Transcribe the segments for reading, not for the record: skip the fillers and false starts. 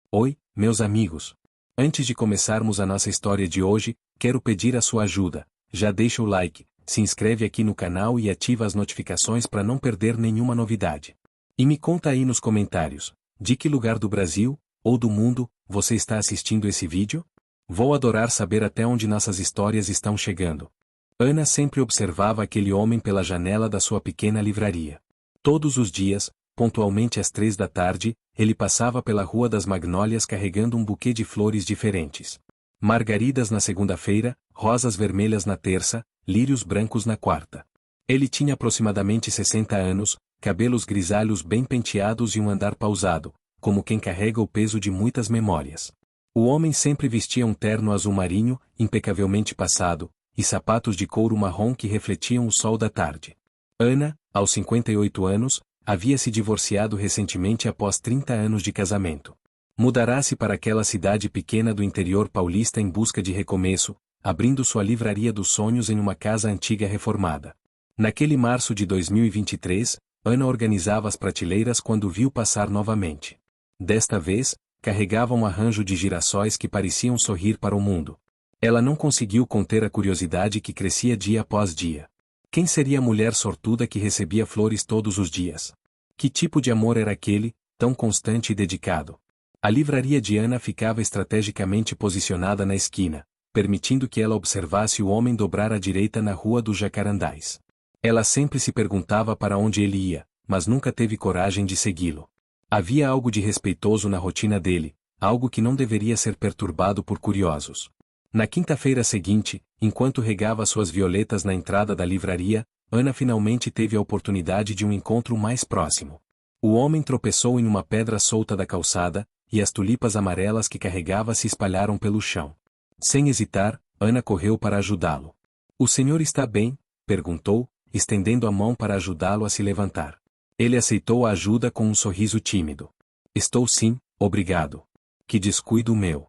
Oi, meus amigos. Antes de começarmos a nossa história de hoje, quero pedir a sua ajuda. Já deixa o like, se inscreve aqui no canal e ativa as notificações para não perder nenhuma novidade. E me conta aí nos comentários, de que lugar do Brasil, ou do mundo, você está assistindo esse vídeo? Vou adorar saber até onde nossas histórias estão chegando. Ana sempre observava aquele homem pela janela da sua pequena livraria. Todos os dias, pontualmente às 3 da tarde, ele passava pela Rua das Magnólias carregando um buquê de flores diferentes. Margaridas na segunda-feira, rosas vermelhas na terça, lírios brancos na quarta. Ele tinha aproximadamente 60 anos, cabelos grisalhos bem penteados e um andar pausado, como quem carrega o peso de muitas memórias. O homem sempre vestia um terno azul marinho, impecavelmente passado, e sapatos de couro marrom que refletiam o sol da tarde. Ana, aos 58 anos, havia se divorciado recentemente após 30 anos de casamento. Mudará-se para aquela cidade pequena do interior paulista em busca de recomeço, abrindo sua livraria dos sonhos em uma casa antiga reformada. Naquele março de 2023, Ana organizava as prateleiras quando viu passar novamente. Desta vez, carregava um arranjo de girassóis que pareciam sorrir para o mundo. Ela não conseguiu conter a curiosidade que crescia dia após dia. Quem seria a mulher sortuda que recebia flores todos os dias? Que tipo de amor era aquele, tão constante e dedicado? A livraria de Ana ficava estrategicamente posicionada na esquina, permitindo que ela observasse o homem dobrar à direita na Rua dos Jacarandás. Ela sempre se perguntava para onde ele ia, mas nunca teve coragem de segui-lo. Havia algo de respeitoso na rotina dele, algo que não deveria ser perturbado por curiosos. Na quinta-feira seguinte, enquanto regava suas violetas na entrada da livraria, Ana finalmente teve a oportunidade de um encontro mais próximo. O homem tropeçou em uma pedra solta da calçada, e as tulipas amarelas que carregava se espalharam pelo chão. Sem hesitar, Ana correu para ajudá-lo. "O senhor está bem?" perguntou, estendendo a mão para ajudá-lo a se levantar. Ele aceitou a ajuda com um sorriso tímido. "Estou sim, obrigado. Que descuido meu."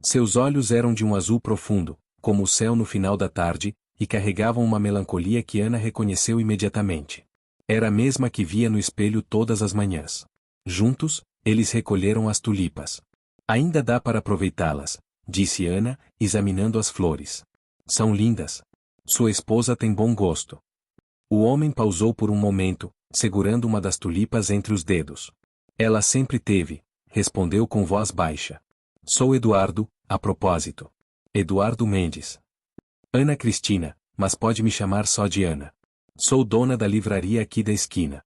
Seus olhos eram de um azul profundo, como o céu no final da tarde, e carregavam uma melancolia que Ana reconheceu imediatamente. Era a mesma que via no espelho todas as manhãs. Juntos, eles recolheram as tulipas. "Ainda dá para aproveitá-las", disse Ana, examinando as flores. "São lindas. Sua esposa tem bom gosto." O homem pausou por um momento, segurando uma das tulipas entre os dedos. "Ela sempre teve", respondeu com voz baixa. "Sou Eduardo, a propósito. Eduardo Mendes." "Ana Cristina, mas pode me chamar só de Ana. Sou dona da livraria aqui da esquina."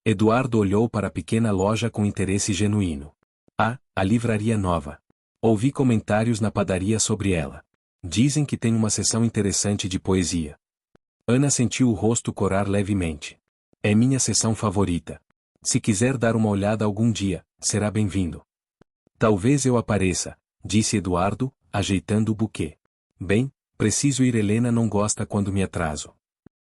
Eduardo olhou para a pequena loja com interesse genuíno. "Ah, a livraria nova. Ouvi comentários na padaria sobre ela. Dizem que tem uma seção interessante de poesia." Ana sentiu o rosto corar levemente. "É minha seção favorita. Se quiser dar uma olhada algum dia, será bem-vindo." "Talvez eu apareça", disse Eduardo, ajeitando o buquê. "Bem, preciso ir. Helena não gosta quando me atraso."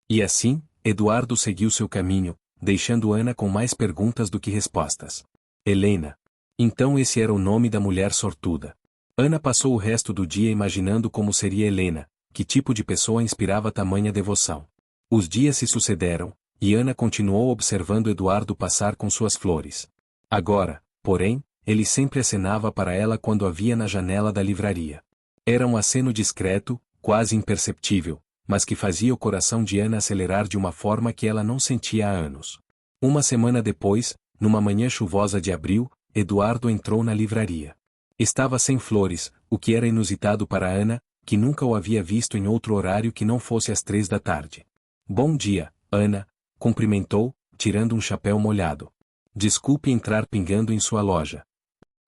E assim, Eduardo seguiu seu caminho, deixando Ana com mais perguntas do que respostas. Helena. Então esse era o nome da mulher sortuda. Ana passou o resto do dia imaginando como seria Helena, que tipo de pessoa inspirava tamanha devoção. Os dias se sucederam, e Ana continuou observando Eduardo passar com suas flores. Agora, porém, ele sempre acenava para ela quando a via na janela da livraria. Era um aceno discreto, quase imperceptível, mas que fazia o coração de Ana acelerar de uma forma que ela não sentia há anos. Uma semana depois, numa manhã chuvosa de abril, Eduardo entrou na livraria. Estava sem flores, o que era inusitado para Ana, que nunca o havia visto em outro horário que não fosse às 3 da tarde. "Bom dia, Ana", cumprimentou, tirando um chapéu molhado. "Desculpe entrar pingando em sua loja."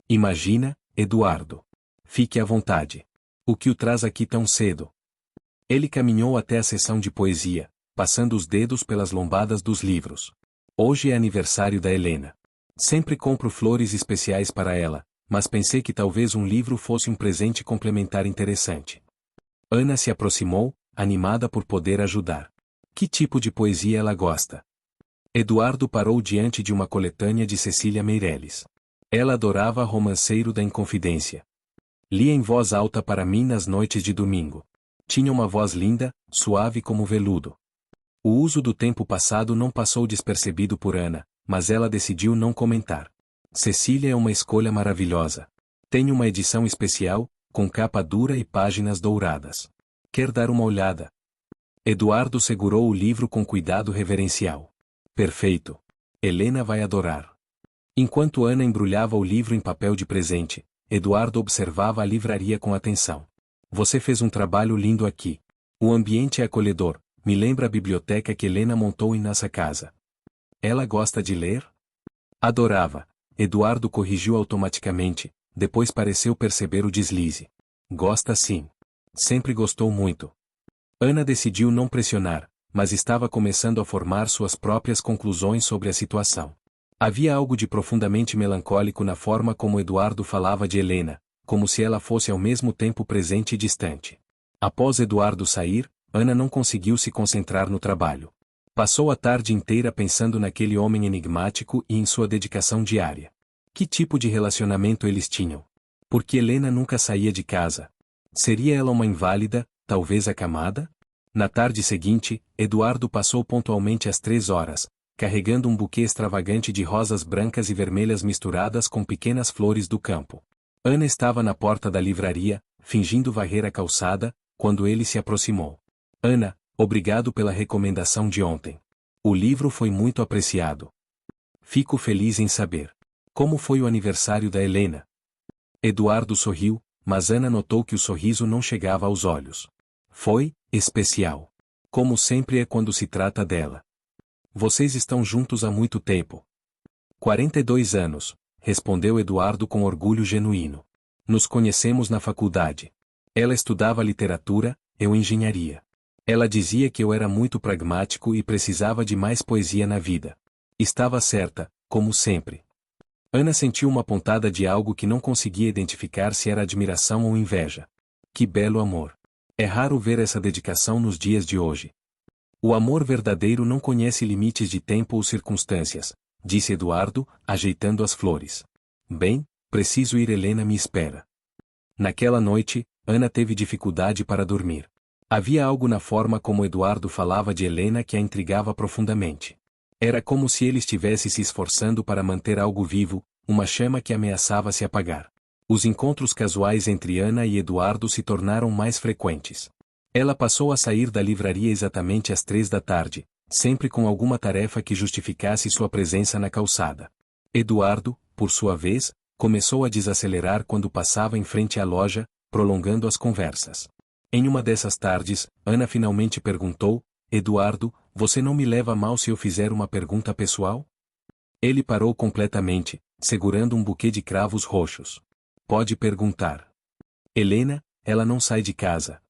"Imagina, Eduardo. Fique à vontade. O que o traz aqui tão cedo?" Ele caminhou até a seção de poesia, passando os dedos pelas lombadas dos livros. "Hoje é aniversário da Helena. Sempre compro flores especiais para ela, mas pensei que talvez um livro fosse um presente complementar interessante." Ana se aproximou, animada por poder ajudar. "Que tipo de poesia ela gosta?" Eduardo parou diante de uma coletânea de Cecília Meirelles. Ela adorava Romanceiro da Inconfidência. Lia em voz alta para mim nas noites de domingo. Tinha uma voz linda, suave como veludo. O uso do tempo passado não passou despercebido por Ana, mas ela decidiu não comentar. Cecília é uma escolha maravilhosa. Tem uma edição especial, com capa dura e páginas douradas. Quer dar uma olhada? Eduardo segurou o livro com cuidado reverencial. Perfeito. Helena vai adorar. Enquanto Ana embrulhava o livro em papel de presente, Eduardo observava a livraria com atenção. Você fez um trabalho lindo aqui. O ambiente é acolhedor, me lembra a biblioteca que Helena montou em nossa casa. Ela gosta de ler? Adorava. Eduardo corrigiu automaticamente, depois pareceu perceber o deslize. Gosta sim. Sempre gostou muito. Ana decidiu não pressionar, mas estava começando a formar suas próprias conclusões sobre a situação. Havia algo de profundamente melancólico na forma como Eduardo falava de Helena, como se ela fosse ao mesmo tempo presente e distante. Após Eduardo sair, Ana não conseguiu se concentrar no trabalho. Passou a tarde inteira pensando naquele homem enigmático e em sua dedicação diária. Que tipo de relacionamento eles tinham? Porque Helena nunca saía de casa. Seria ela uma inválida, talvez acamada? Na tarde seguinte, Eduardo passou pontualmente às 3 horas, carregando um buquê extravagante de rosas brancas e vermelhas misturadas com pequenas flores do campo. Ana estava na porta da livraria, fingindo varrer a calçada, quando ele se aproximou. Ana, obrigado pela recomendação de ontem. O livro foi muito apreciado. Fico feliz em saber. Como foi o aniversário da Helena? Eduardo sorriu, mas Ana notou que o sorriso não chegava aos olhos. Foi especial. Como sempre é quando se trata dela. Vocês estão juntos há muito tempo. 42 anos, respondeu Eduardo com orgulho genuíno. Nos conhecemos na faculdade. Ela estudava literatura, eu engenharia. Ela dizia que eu era muito pragmático e precisava de mais poesia na vida. Estava certa, como sempre. Ana sentiu uma pontada de algo que não conseguia identificar se era admiração ou inveja. Que belo amor. É raro ver essa dedicação nos dias de hoje. O amor verdadeiro não conhece limites de tempo ou circunstâncias, disse Eduardo, ajeitando as flores. Bem, preciso ir, Helena me espera. Naquela noite, Ana teve dificuldade para dormir. Havia algo na forma como Eduardo falava de Helena que a intrigava profundamente. Era como se ele estivesse se esforçando para manter algo vivo, uma chama que ameaçava se apagar. Os encontros casuais entre Ana e Eduardo se tornaram mais frequentes. Ela passou a sair da livraria exatamente às 3 da tarde, sempre com alguma tarefa que justificasse sua presença na calçada. Eduardo, por sua vez, começou a desacelerar quando passava em frente à loja, prolongando as conversas. Em uma dessas tardes, Ana finalmente perguntou: Eduardo, você não me leva a mal se eu fizer uma pergunta pessoal? Ele parou completamente, segurando um buquê de cravos roxos. Pode perguntar. Helena, ela não sai de casa.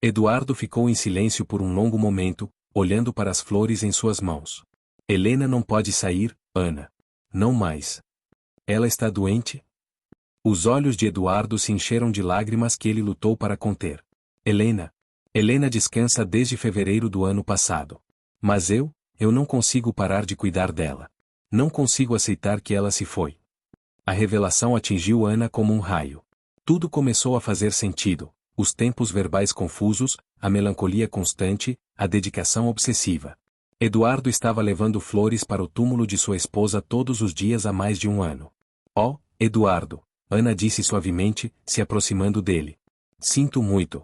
Eduardo ficou em silêncio por um longo momento, olhando para as flores em suas mãos. Helena não pode sair, Ana. Não mais. Ela está doente? Os olhos de Eduardo se encheram de lágrimas que ele lutou para conter. Helena descansa desde fevereiro do ano passado. Mas eu não consigo parar de cuidar dela. Não consigo aceitar que ela se foi. A revelação atingiu Ana como um raio. Tudo começou a fazer sentido. Os tempos verbais confusos, a melancolia constante, a dedicação obsessiva. Eduardo estava levando flores para o túmulo de sua esposa todos os dias há mais de um ano. Oh, Eduardo, Ana disse suavemente, se aproximando dele. Sinto muito.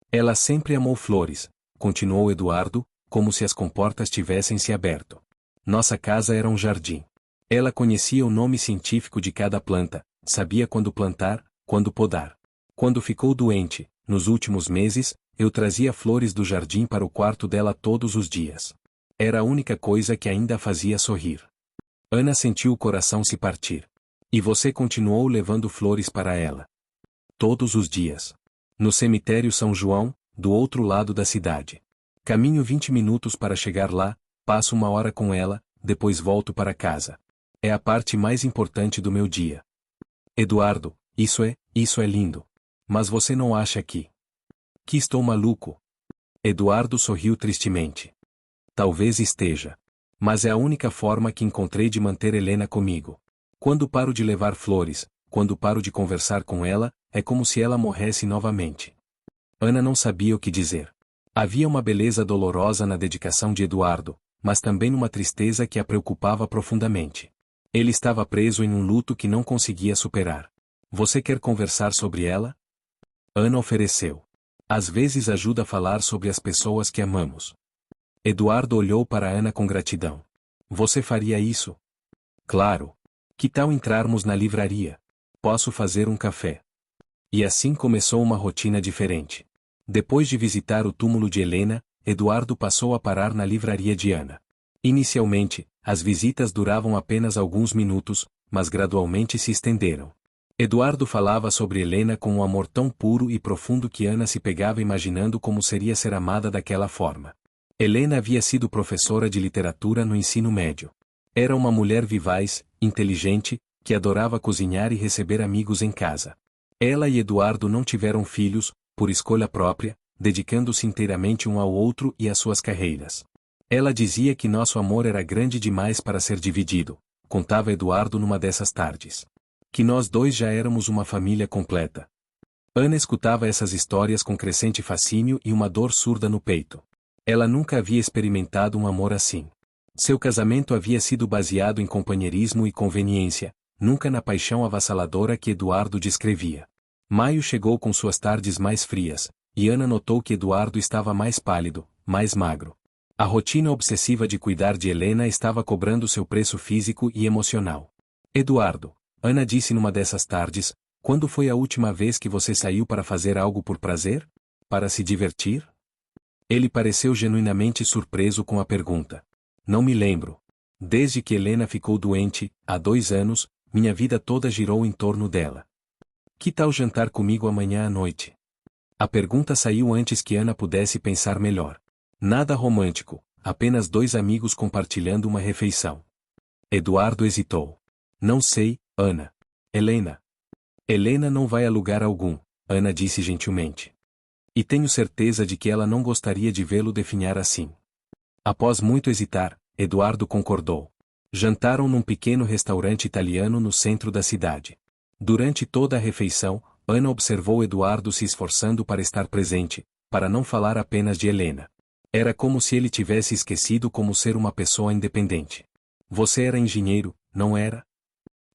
Ela sempre amou flores, continuou Eduardo, como se as comportas tivessem se aberto. Nossa casa era um jardim. Ela conhecia o nome científico de cada planta, sabia quando plantar, quando podar. Quando ficou doente, nos últimos meses, eu trazia flores do jardim para o quarto dela todos os dias. Era a única coisa que ainda a fazia sorrir. Ana sentiu o coração se partir. E você continuou levando flores para ela. Todos os dias. No cemitério São João, do outro lado da cidade. Caminho 20 minutos para chegar lá, passo 1 hora com ela, depois volto para casa. É a parte mais importante do meu dia. Eduardo, isso é lindo. Mas você não acha que estou maluco? Eduardo sorriu tristemente. Talvez esteja. Mas é a única forma que encontrei de manter Helena comigo. Quando paro de levar flores, quando paro de conversar com ela, é como se ela morresse novamente. Ana não sabia o que dizer. Havia uma beleza dolorosa na dedicação de Eduardo, mas também uma tristeza que a preocupava profundamente. Ele estava preso em um luto que não conseguia superar. Você quer conversar sobre ela? Ana ofereceu. Às vezes ajuda a falar sobre as pessoas que amamos. Eduardo olhou para Ana com gratidão. Você faria isso? Claro. Que tal entrarmos na livraria? Posso fazer um café. E assim começou uma rotina diferente. Depois de visitar o túmulo de Helena, Eduardo passou a parar na livraria de Ana. Inicialmente, as visitas duravam apenas alguns minutos, mas gradualmente se estenderam. Eduardo falava sobre Helena com um amor tão puro e profundo que Ana se pegava imaginando como seria ser amada daquela forma. Helena havia sido professora de literatura no ensino médio. Era uma mulher vivaz, inteligente, que adorava cozinhar e receber amigos em casa. Ela e Eduardo não tiveram filhos, por escolha própria, dedicando-se inteiramente um ao outro e às suas carreiras. Ela dizia que nosso amor era grande demais para ser dividido, contava Eduardo numa dessas tardes. Que nós dois já éramos uma família completa. Ana escutava essas histórias com crescente fascínio e uma dor surda no peito. Ela nunca havia experimentado um amor assim. Seu casamento havia sido baseado em companheirismo e conveniência, nunca na paixão avassaladora que Eduardo descrevia. Maio chegou com suas tardes mais frias, e Ana notou que Eduardo estava mais pálido, mais magro. A rotina obsessiva de cuidar de Helena estava cobrando seu preço físico e emocional. Eduardo, Ana disse numa dessas tardes, quando foi a última vez que você saiu para fazer algo por prazer? Para se divertir? Ele pareceu genuinamente surpreso com a pergunta. Não me lembro. Desde que Helena ficou doente, há 2 anos, minha vida toda girou em torno dela. Que tal jantar comigo amanhã à noite? A pergunta saiu antes que Ana pudesse pensar melhor. Nada romântico, apenas 2 amigos compartilhando uma refeição. Eduardo hesitou. Não sei, Ana. Helena. Helena não vai a lugar algum, Ana disse gentilmente. E tenho certeza de que ela não gostaria de vê-lo definhar assim. Após muito hesitar, Eduardo concordou. Jantaram num pequeno restaurante italiano no centro da cidade. Durante toda a refeição, Ana observou Eduardo se esforçando para estar presente, para não falar apenas de Helena. Era como se ele tivesse esquecido como ser uma pessoa independente. Você era engenheiro, não era?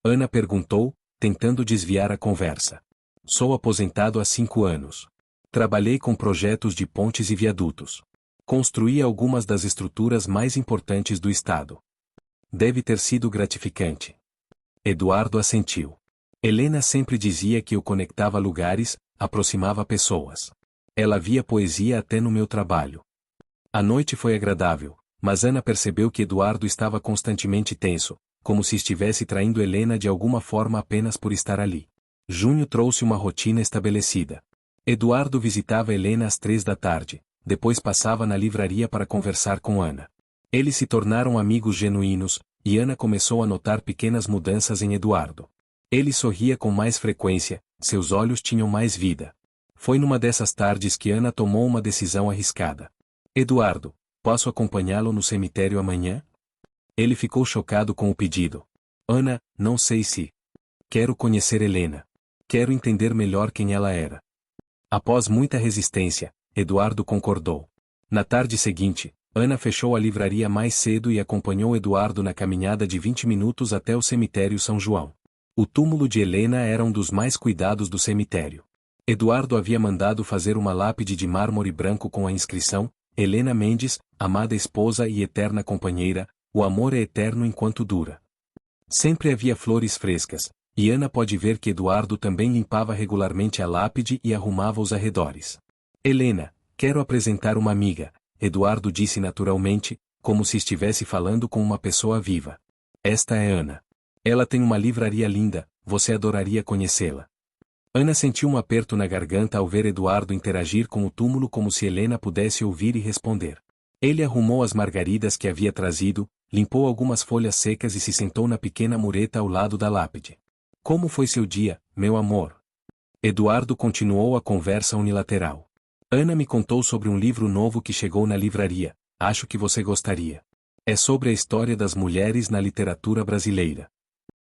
Ana perguntou, tentando desviar a conversa. Sou aposentado há 5 anos. Trabalhei com projetos de pontes e viadutos. Construí algumas das estruturas mais importantes do estado. Deve ter sido gratificante. Eduardo assentiu. Helena sempre dizia que eu conectava lugares, aproximava pessoas. Ela via poesia até no meu trabalho. A noite foi agradável, mas Ana percebeu que Eduardo estava constantemente tenso, como se estivesse traindo Helena de alguma forma apenas por estar ali. Junho trouxe uma rotina estabelecida. Eduardo visitava Helena às 3 da tarde, depois passava na livraria para conversar com Ana. Eles se tornaram amigos genuínos, e Ana começou a notar pequenas mudanças em Eduardo. Ele sorria com mais frequência, seus olhos tinham mais vida. Foi numa dessas tardes que Ana tomou uma decisão arriscada. Eduardo, posso acompanhá-lo no cemitério amanhã? Ele ficou chocado com o pedido. Ana, não sei se. Quero conhecer Helena. Quero entender melhor quem ela era. Após muita resistência, Eduardo concordou. Na tarde seguinte, Ana fechou a livraria mais cedo e acompanhou Eduardo na caminhada de 20 minutos até o cemitério São João. O túmulo de Helena era um dos mais cuidados do cemitério. Eduardo havia mandado fazer uma lápide de mármore branco com a inscrição: Helena Mendes, amada esposa e eterna companheira, o amor é eterno enquanto dura. Sempre havia flores frescas, e Ana pode ver que Eduardo também limpava regularmente a lápide e arrumava os arredores. Helena, quero apresentar uma amiga, Eduardo disse naturalmente, como se estivesse falando com uma pessoa viva. Esta é Ana. Ela tem uma livraria linda, você adoraria conhecê-la. Ana sentiu um aperto na garganta ao ver Eduardo interagir com o túmulo como se Helena pudesse ouvir e responder. Ele arrumou as margaridas que havia trazido, limpou algumas folhas secas e se sentou na pequena mureta ao lado da lápide. Como foi seu dia, meu amor? Eduardo continuou a conversa unilateral. Ana me contou sobre um livro novo que chegou na livraria, acho que você gostaria. É sobre a história das mulheres na literatura brasileira.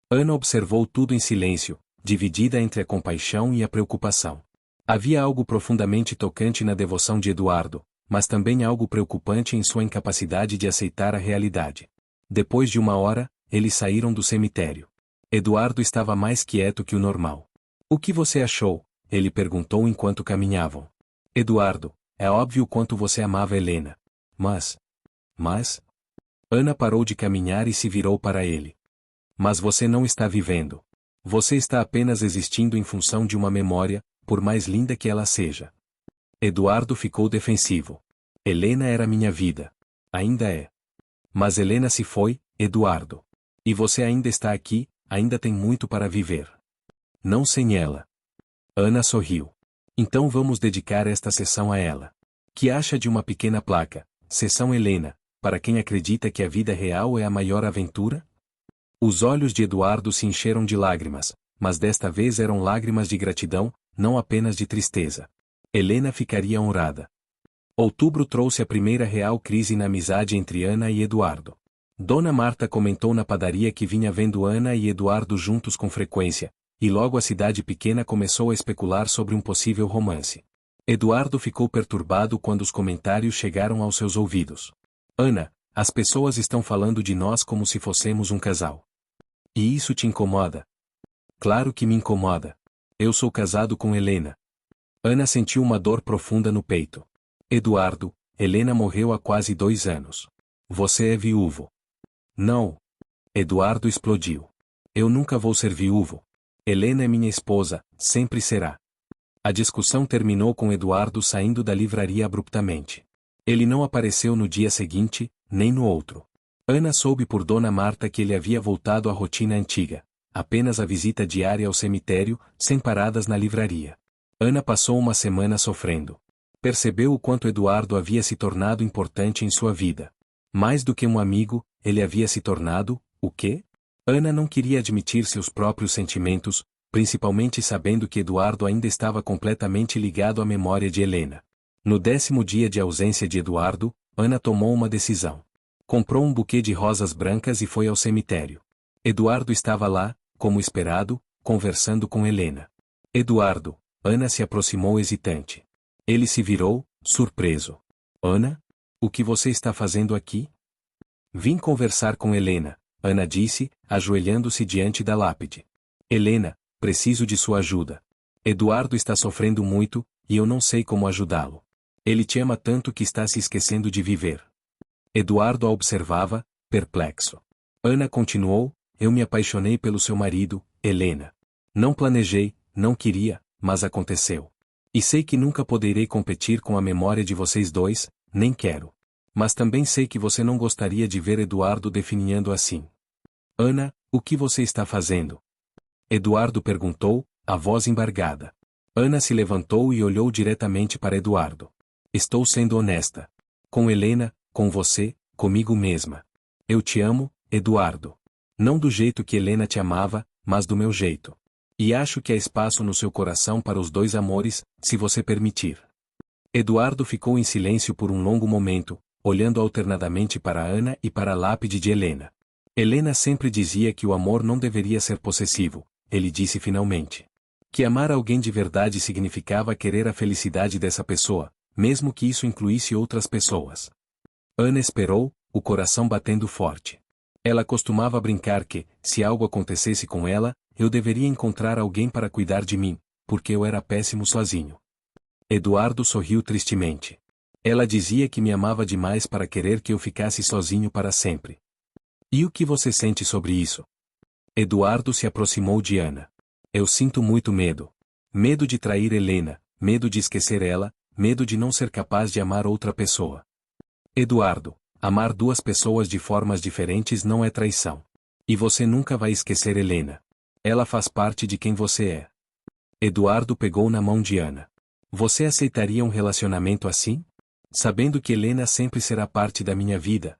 Ana observou tudo em silêncio, dividida entre a compaixão e a preocupação. Havia algo profundamente tocante na devoção de Eduardo, mas também algo preocupante em sua incapacidade de aceitar a realidade. Depois de 1 hora, eles saíram do cemitério. Eduardo estava mais quieto que o normal. O que você achou? Ele perguntou enquanto caminhavam. Eduardo, é óbvio o quanto você amava Helena. Mas... Ana parou de caminhar e se virou para ele. Mas você não está vivendo. Você está apenas existindo em função de uma memória, por mais linda que ela seja. Eduardo ficou defensivo. Helena era minha vida. Ainda é. Mas Helena se foi, Eduardo. E você ainda está aqui, ainda tem muito para viver. Não sem ela. Ana sorriu. Então vamos dedicar esta sessão a ela. Que acha de uma pequena placa, Sessão Helena, para quem acredita que a vida real é a maior aventura? Os olhos de Eduardo se encheram de lágrimas, mas desta vez eram lágrimas de gratidão, não apenas de tristeza. Helena ficaria honrada. Outubro trouxe a primeira real crise na amizade entre Ana e Eduardo. Dona Marta comentou na padaria que vinha vendo Ana e Eduardo juntos com frequência, e logo a cidade pequena começou a especular sobre um possível romance. Eduardo ficou perturbado quando os comentários chegaram aos seus ouvidos. Ana, as pessoas estão falando de nós como se fossemos um casal. E isso te incomoda? Claro que me incomoda. Eu sou casado com Helena. Ana sentiu uma dor profunda no peito. Eduardo, Helena morreu há quase 2 anos. Você é viúvo. Não. Eduardo explodiu. Eu nunca vou ser viúvo. Helena é minha esposa, sempre será. A discussão terminou com Eduardo saindo da livraria abruptamente. Ele não apareceu no dia seguinte, nem no outro. Ana soube por Dona Marta que ele havia voltado à rotina antiga, apenas a visita diária ao cemitério, sem paradas na livraria. Ana passou uma semana sofrendo. Percebeu o quanto Eduardo havia se tornado importante em sua vida. Mais do que um amigo, ele havia se tornado, o quê? Ana não queria admitir seus próprios sentimentos, principalmente sabendo que Eduardo ainda estava completamente ligado à memória de Helena. No 10º dia de ausência de Eduardo, Ana tomou uma decisão. Comprou um buquê de rosas brancas e foi ao cemitério. Eduardo estava lá, como esperado, conversando com Helena. Eduardo, Ana se aproximou hesitante. Ele se virou, surpreso. Ana? O que você está fazendo aqui? Vim conversar com Helena, Ana disse, ajoelhando-se diante da lápide. Helena, preciso de sua ajuda. Eduardo está sofrendo muito, e eu não sei como ajudá-lo. Ele te ama tanto que está se esquecendo de viver. Eduardo a observava, perplexo. Ana continuou, eu me apaixonei pelo seu marido, Helena. Não planejei, não queria, mas aconteceu. E sei que nunca poderei competir com a memória de vocês dois, nem quero. Mas também sei que você não gostaria de ver Eduardo definhando assim. Ana, o que você está fazendo? Eduardo perguntou, a voz embargada. Ana se levantou e olhou diretamente para Eduardo. Estou sendo honesta. Com Helena, com você, comigo mesma. Eu te amo, Eduardo. Não do jeito que Helena te amava, mas do meu jeito. E acho que há espaço no seu coração para os 2 amores, se você permitir. Eduardo ficou em silêncio por um longo momento, olhando alternadamente para Ana e para a lápide de Helena. Helena sempre dizia que o amor não deveria ser possessivo, ele disse finalmente. Que amar alguém de verdade significava querer a felicidade dessa pessoa, mesmo que isso incluísse outras pessoas. Ana esperou, o coração batendo forte. Ela costumava brincar que, se algo acontecesse com ela, eu deveria encontrar alguém para cuidar de mim, porque eu era péssimo sozinho. Eduardo sorriu tristemente. Ela dizia que me amava demais para querer que eu ficasse sozinho para sempre. E o que você sente sobre isso? Eduardo se aproximou de Ana. Eu sinto muito medo. Medo de trair Helena, medo de esquecer ela, medo de não ser capaz de amar outra pessoa. Eduardo, amar 2 pessoas de formas diferentes não é traição. E você nunca vai esquecer Helena. Ela faz parte de quem você é. Eduardo pegou na mão de Ana. Você aceitaria um relacionamento assim? Sabendo que Helena sempre será parte da minha vida?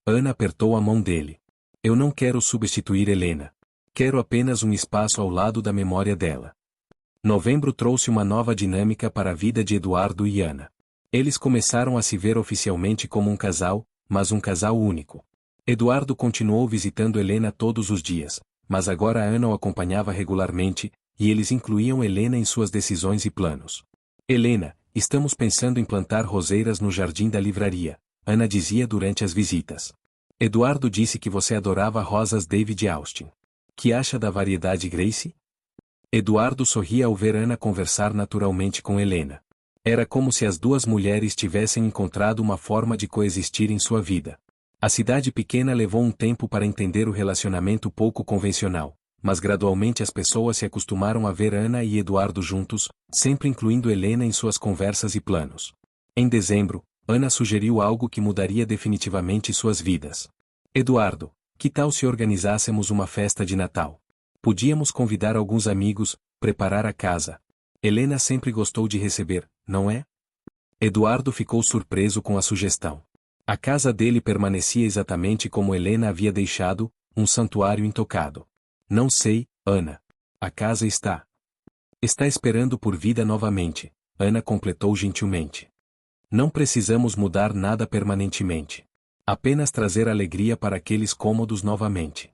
Ana apertou a mão dele. Eu não quero substituir Helena. Quero apenas um espaço ao lado da memória dela. Novembro trouxe uma nova dinâmica para a vida de Eduardo e Ana. Eles começaram a se ver oficialmente como um casal, mas um casal único. Eduardo continuou visitando Helena todos os dias, mas agora Ana o acompanhava regularmente, e eles incluíam Helena em suas decisões e planos. Helena, estamos pensando em plantar roseiras no jardim da livraria, Ana dizia durante as visitas. Eduardo disse que você adorava rosas David Austin. Que acha da variedade Grace? Eduardo sorria ao ver Ana conversar naturalmente com Helena. Era como se as duas mulheres tivessem encontrado uma forma de coexistir em sua vida. A cidade pequena levou um tempo para entender o relacionamento pouco convencional, mas gradualmente as pessoas se acostumaram a ver Ana e Eduardo juntos, sempre incluindo Helena em suas conversas e planos. Em dezembro, Ana sugeriu algo que mudaria definitivamente suas vidas. Eduardo, que tal se organizássemos uma festa de Natal? Podíamos convidar alguns amigos, preparar a casa. Helena sempre gostou de receber, não é? Eduardo ficou surpreso com a sugestão. A casa dele permanecia exatamente como Helena havia deixado, um santuário intocado. Não sei, Ana. A casa está esperando por vida novamente, Ana completou gentilmente. Não precisamos mudar nada permanentemente. Apenas trazer alegria para aqueles cômodos novamente.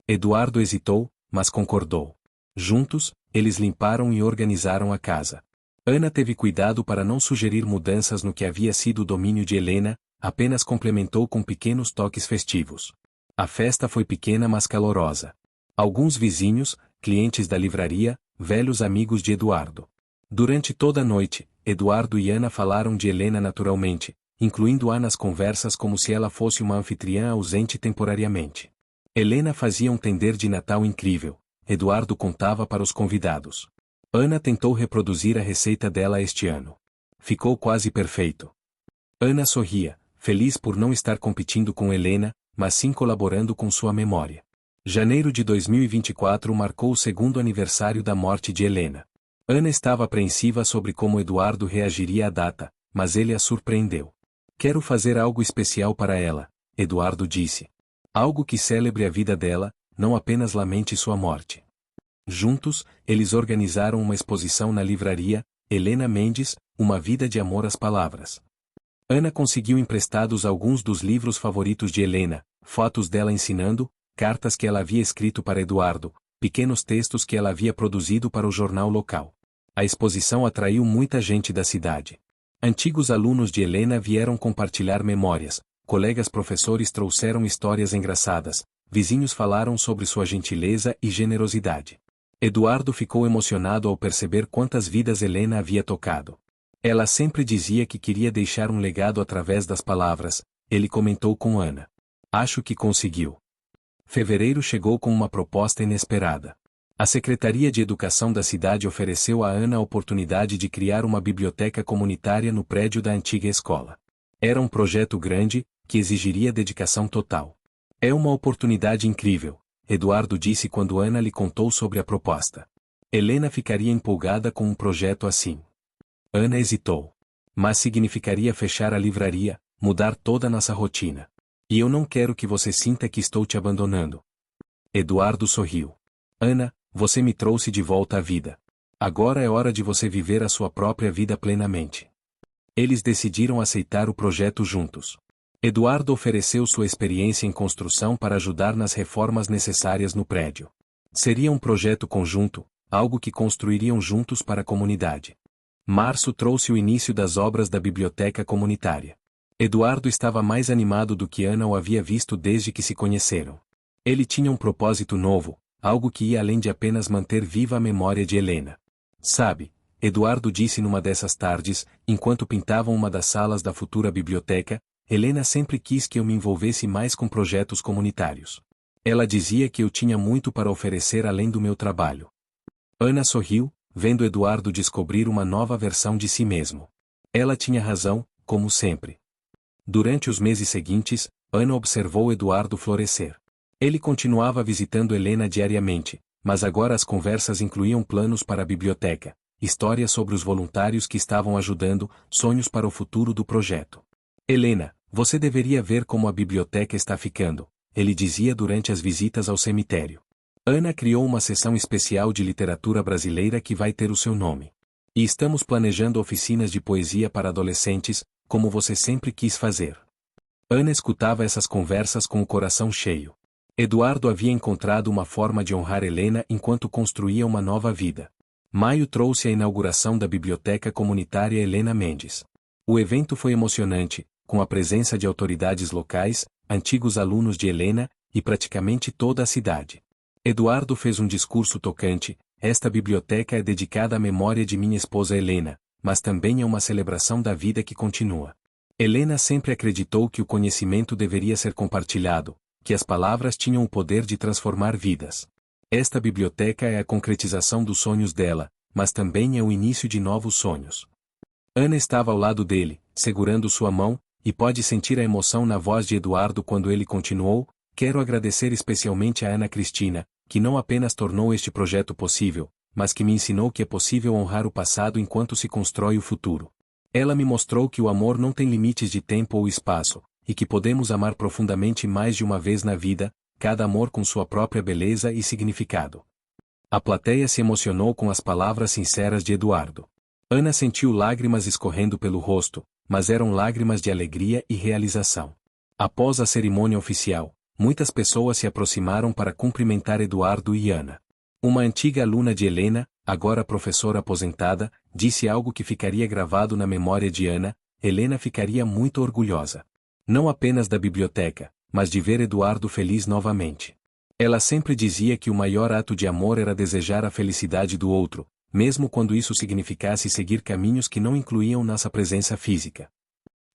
Eduardo hesitou, mas concordou. Juntos, eles limparam e organizaram a casa. Ana teve cuidado para não sugerir mudanças no que havia sido o domínio de Helena, apenas complementou com pequenos toques festivos. A festa foi pequena mas calorosa. Alguns vizinhos, clientes da livraria, velhos amigos de Eduardo. Durante toda a noite, Eduardo e Ana falaram de Helena naturalmente, incluindo-a nas conversas como se ela fosse uma anfitriã ausente temporariamente. Helena fazia um tender de Natal incrível, Eduardo contava para os convidados. Ana tentou reproduzir a receita dela este ano. Ficou quase perfeito. Ana sorria, feliz por não estar competindo com Helena, mas sim colaborando com sua memória. Janeiro de 2024 marcou o segundo aniversário da morte de Helena. Ana estava apreensiva sobre como Eduardo reagiria à data, mas ele a surpreendeu. Quero fazer algo especial para ela, Eduardo disse. Algo que celebre a vida dela, não apenas lamente sua morte. Juntos, eles organizaram uma exposição na livraria, Helena Mendes, Uma Vida de Amor às Palavras. Ana conseguiu emprestados alguns dos livros favoritos de Helena, fotos dela ensinando, cartas que ela havia escrito para Eduardo, pequenos textos que ela havia produzido para o jornal local. A exposição atraiu muita gente da cidade. Antigos alunos de Helena vieram compartilhar memórias, colegas professores trouxeram histórias engraçadas, vizinhos falaram sobre sua gentileza e generosidade. Eduardo ficou emocionado ao perceber quantas vidas Helena havia tocado. Ela sempre dizia que queria deixar um legado através das palavras, ele comentou com Ana. Acho que conseguiu. Fevereiro chegou com uma proposta inesperada. A Secretaria de Educação da cidade ofereceu a Ana a oportunidade de criar uma biblioteca comunitária no prédio da antiga escola. Era um projeto grande, que exigiria dedicação total. É uma oportunidade incrível, Eduardo disse quando Ana lhe contou sobre a proposta. Helena ficaria empolgada com um projeto assim. Ana hesitou. Mas significaria fechar a livraria, mudar toda a nossa rotina. E eu não quero que você sinta que estou te abandonando. Eduardo sorriu. Ana, você me trouxe de volta à vida. Agora é hora de você viver a sua própria vida plenamente. Eles decidiram aceitar o projeto juntos. Eduardo ofereceu sua experiência em construção para ajudar nas reformas necessárias no prédio. Seria um projeto conjunto, algo que construiriam juntos para a comunidade. Março trouxe o início das obras da biblioteca comunitária. Eduardo estava mais animado do que Ana o havia visto desde que se conheceram. Ele tinha um propósito novo, algo que ia além de apenas manter viva a memória de Helena. Sabe, Eduardo disse numa dessas tardes, enquanto pintavam uma das salas da futura biblioteca, Helena sempre quis que eu me envolvesse mais com projetos comunitários. Ela dizia que eu tinha muito para oferecer além do meu trabalho. Ana sorriu, vendo Eduardo descobrir uma nova versão de si mesmo. Ela tinha razão, como sempre. Durante os meses seguintes, Ana observou Eduardo florescer. Ele continuava visitando Helena diariamente, mas agora as conversas incluíam planos para a biblioteca, histórias sobre os voluntários que estavam ajudando, sonhos para o futuro do projeto. Helena, você deveria ver como a biblioteca está ficando, ele dizia durante as visitas ao cemitério. Ana criou uma seção especial de literatura brasileira que vai ter o seu nome. E estamos planejando oficinas de poesia para adolescentes, como você sempre quis fazer. Ana escutava essas conversas com o coração cheio. Eduardo havia encontrado uma forma de honrar Helena enquanto construía uma nova vida. Maio trouxe a inauguração da Biblioteca Comunitária Helena Mendes. O evento foi emocionante, com a presença de autoridades locais, antigos alunos de Helena, e praticamente toda a cidade. Eduardo fez um discurso tocante: esta biblioteca é dedicada à memória de minha esposa Helena, mas também é uma celebração da vida que continua. Helena sempre acreditou que o conhecimento deveria ser compartilhado, que as palavras tinham o poder de transformar vidas. Esta biblioteca é a concretização dos sonhos dela, mas também é o início de novos sonhos. Ana estava ao lado dele, segurando sua mão, e pode sentir a emoção na voz de Eduardo quando ele continuou: quero agradecer especialmente a Ana Cristina, que não apenas tornou este projeto possível, mas que me ensinou que é possível honrar o passado enquanto se constrói o futuro. Ela me mostrou que o amor não tem limites de tempo ou espaço, e que podemos amar profundamente mais de uma vez na vida, cada amor com sua própria beleza e significado. A plateia se emocionou com as palavras sinceras de Eduardo. Ana sentiu lágrimas escorrendo pelo rosto, mas eram lágrimas de alegria e realização. Após a cerimônia oficial, muitas pessoas se aproximaram para cumprimentar Eduardo e Ana. Uma antiga aluna de Helena, agora professora aposentada, disse algo que ficaria gravado na memória de Ana: Helena ficaria muito orgulhosa. Não apenas da biblioteca, mas de ver Eduardo feliz novamente. Ela sempre dizia que o maior ato de amor era desejar a felicidade do outro, mesmo quando isso significasse seguir caminhos que não incluíam nossa presença física.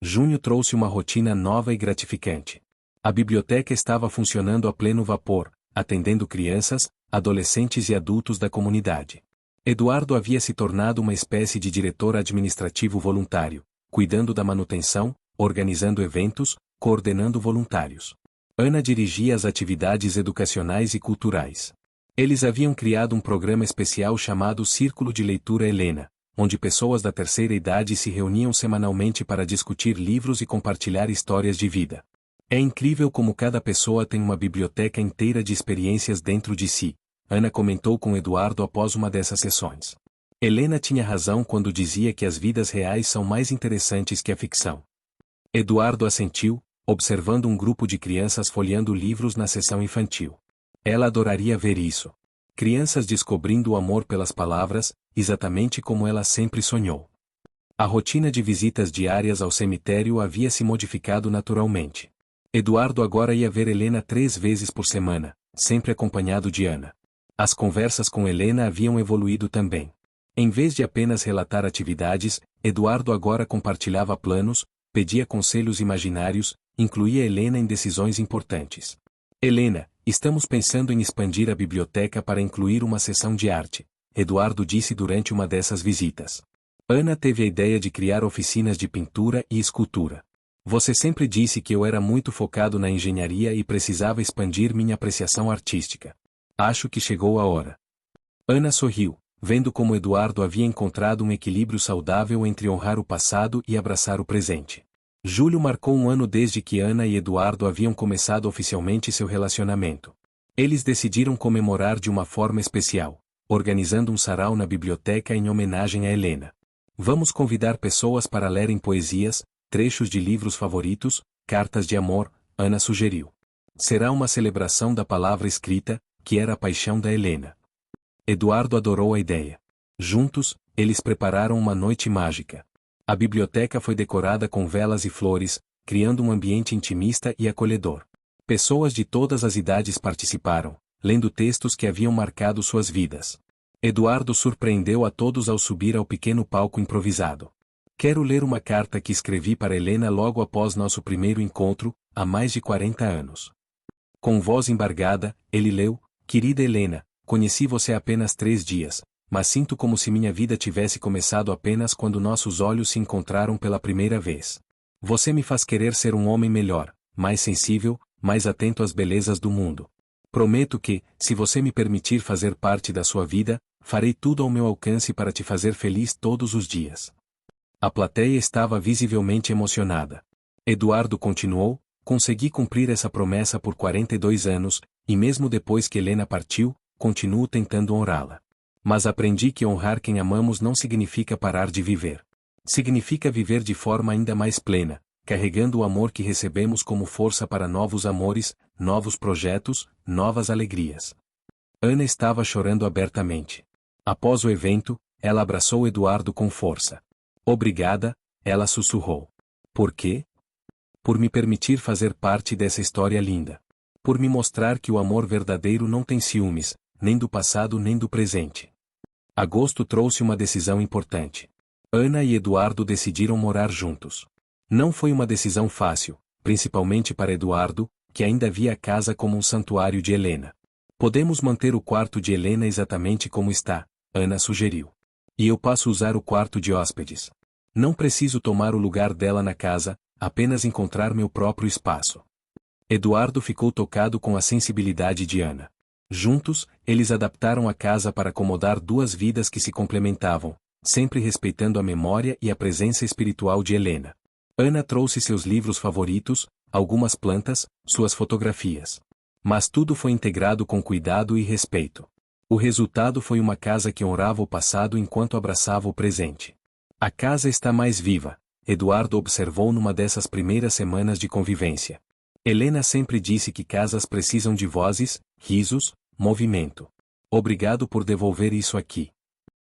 Junho trouxe uma rotina nova e gratificante. A biblioteca estava funcionando a pleno vapor, atendendo crianças, adolescentes e adultos da comunidade. Eduardo havia se tornado uma espécie de diretor administrativo voluntário, cuidando da manutenção, organizando eventos, coordenando voluntários. Ana dirigia as atividades educacionais e culturais. Eles haviam criado um programa especial chamado Círculo de Leitura Helena, onde pessoas da terceira idade se reuniam semanalmente para discutir livros e compartilhar histórias de vida. É incrível como cada pessoa tem uma biblioteca inteira de experiências dentro de si, Ana comentou com Eduardo após uma dessas sessões. Helena tinha razão quando dizia que as vidas reais são mais interessantes que a ficção. Eduardo assentiu, observando um grupo de crianças folheando livros na sessão infantil. Ela adoraria ver isso. Crianças descobrindo o amor pelas palavras, exatamente como ela sempre sonhou. A rotina de visitas diárias ao cemitério havia se modificado naturalmente. Eduardo agora ia ver Helena 3 vezes por semana, sempre acompanhado de Ana. As conversas com Helena haviam evoluído também. Em vez de apenas relatar atividades, Eduardo agora compartilhava planos, pedia conselhos imaginários, incluía Helena em decisões importantes. Helena, estamos pensando em expandir a biblioteca para incluir uma seção de arte, Eduardo disse durante uma dessas visitas. Ana teve a ideia de criar oficinas de pintura e escultura. Você sempre disse que eu era muito focado na engenharia e precisava expandir minha apreciação artística. Acho que chegou a hora. Ana sorriu, vendo como Eduardo havia encontrado um equilíbrio saudável entre honrar o passado e abraçar o presente. Julho marcou um ano desde que Ana e Eduardo haviam começado oficialmente seu relacionamento. Eles decidiram comemorar de uma forma especial, organizando um sarau na biblioteca em homenagem a Helena. Vamos convidar pessoas para lerem poesias, trechos de livros favoritos, cartas de amor, Ana sugeriu. Será uma celebração da palavra escrita, que era a paixão da Helena. Eduardo adorou a ideia. Juntos, eles prepararam uma noite mágica. A biblioteca foi decorada com velas e flores, criando um ambiente intimista e acolhedor. Pessoas de todas as idades participaram, lendo textos que haviam marcado suas vidas. Eduardo surpreendeu a todos ao subir ao pequeno palco improvisado. Quero ler uma carta que escrevi para Helena logo após nosso primeiro encontro, há mais de 40 anos. Com voz embargada, ele leu: Querida Helena, conheci você há apenas 3 dias, mas sinto como se minha vida tivesse começado apenas quando nossos olhos se encontraram pela primeira vez. Você me faz querer ser um homem melhor, mais sensível, mais atento às belezas do mundo. Prometo que, se você me permitir fazer parte da sua vida, farei tudo ao meu alcance para te fazer feliz todos os dias. A plateia estava visivelmente emocionada. Eduardo continuou: consegui cumprir essa promessa por 42 anos, e mesmo depois que Helena partiu, continuo tentando honrá-la. Mas aprendi que honrar quem amamos não significa parar de viver. Significa viver de forma ainda mais plena, carregando o amor que recebemos como força para novos amores, novos projetos, novas alegrias. Ana estava chorando abertamente. Após o evento, ela abraçou Eduardo com força. Obrigada, ela sussurrou. Por quê? Por me permitir fazer parte dessa história linda. Por me mostrar que o amor verdadeiro não tem ciúmes, nem do passado nem do presente. Agosto trouxe uma decisão importante. Ana e Eduardo decidiram morar juntos. Não foi uma decisão fácil, principalmente para Eduardo, que ainda via a casa como um santuário de Helena. Podemos manter o quarto de Helena exatamente como está, Ana sugeriu. E eu passo a usar o quarto de hóspedes. Não preciso tomar o lugar dela na casa, apenas encontrar meu próprio espaço. Eduardo ficou tocado com a sensibilidade de Ana. Juntos, eles adaptaram a casa para acomodar duas vidas que se complementavam, sempre respeitando a memória e a presença espiritual de Helena. Ana trouxe seus livros favoritos, algumas plantas, suas fotografias. Mas tudo foi integrado com cuidado e respeito. O resultado foi uma casa que honrava o passado enquanto abraçava o presente. A casa está mais viva, Eduardo observou numa dessas primeiras semanas de convivência. Helena sempre disse que casas precisam de vozes, risos, movimento. Obrigado por devolver isso aqui.